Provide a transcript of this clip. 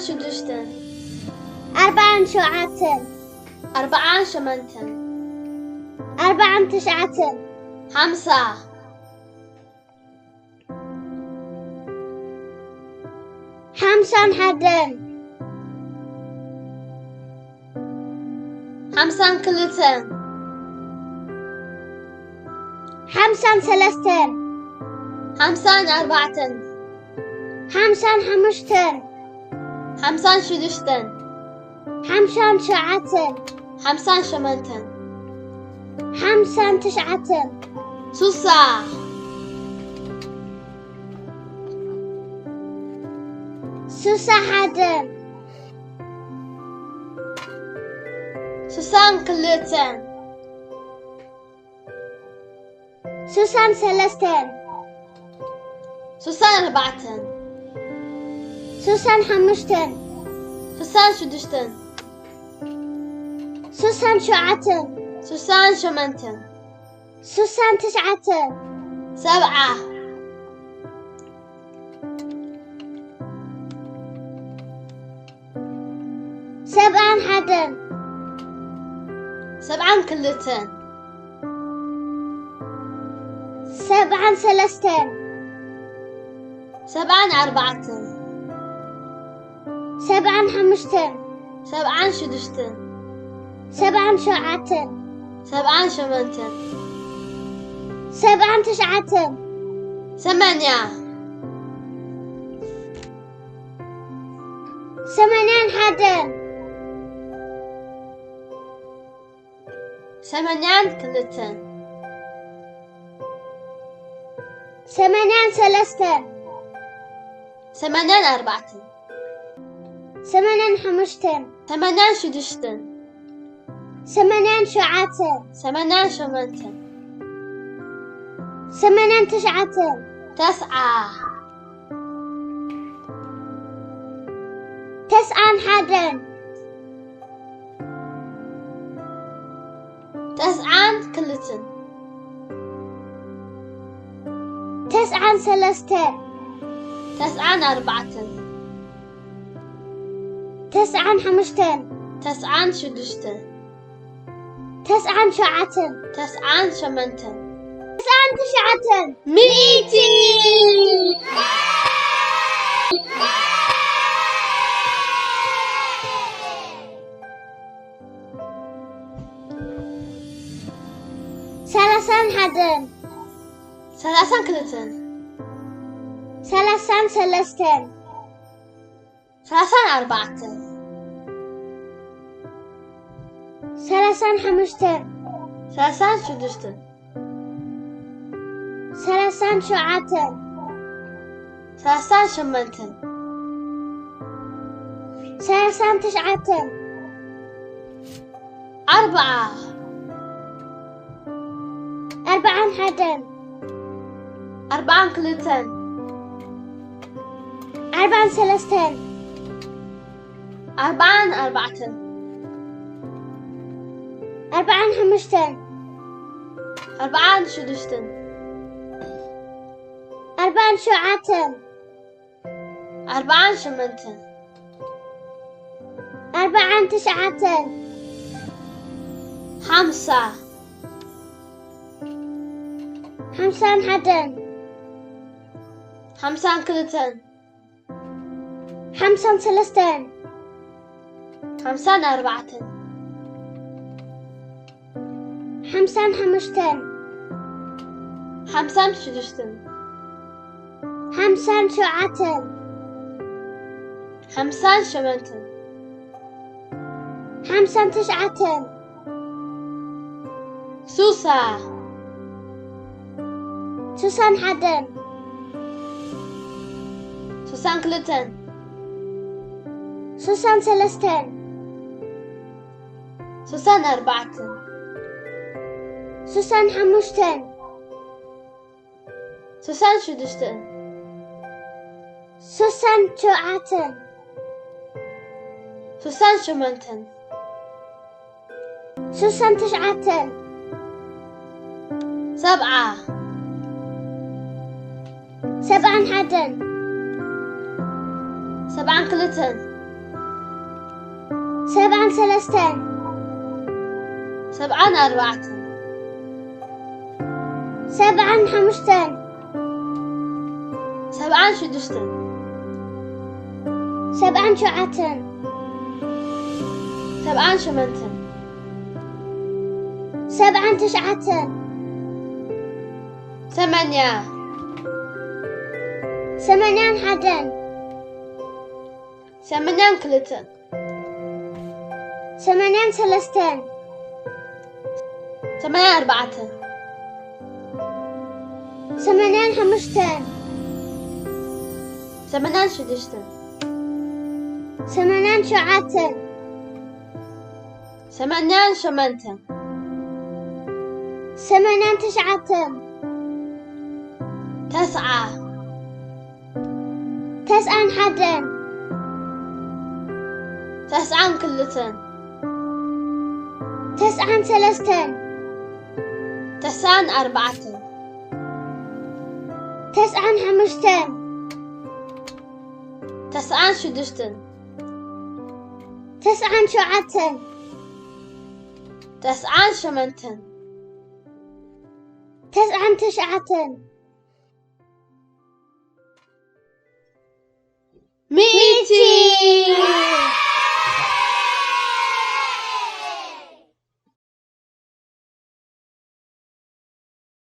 شدشتن 47 شمنتن 49 5 51 52 53 54 55 56 57 58 59 60 61 62 63 64 65 66 67 68 69 7 71 72 73 74 57 76 77 78 79 8 81 82 83 84 85 86 87 88 89 9 91 9 كلتن 93 9 4 95 9 6 99 9 8 99 ميتي ثلاثان حدن 3 كلتن 33 3 4 35 3 6 37 3 8 39 4 40 حدن 4 كلتن 34 4 4 45 4 6 47 4 8 49 5 50 حدن 5 كلتن 35 5 4 50 5 5 6 50 7 5 8 50 9 سوسة 60 حدن 60 كلتن 60 3 60 4 60 5 60 6 60 9 60 8 60 9 7 7 حدن 7 كلتن سبعا ثلاثة سبعان أربعة سبعا حمشتا سبعان شدشتا سبعا شعاتا سبعان شمنتا سبعا تسعة ثمانية ثمانيان حدا ثمانيان كلتا ثمانيان ثلاثة ثمانيان أربعة ثمانيان حمشتا ثمانيان شدشتا ثمانيان شعاتا ثمانيان شمنتا ثمانيان تسعة تسعة تسعا حدا تسعان كلتا تسعا ثلاثة تسعان أربعة تسعا حمشتا تسعان شدشتا تسعا شعاتا تسعان شمنتا تسعا تسعة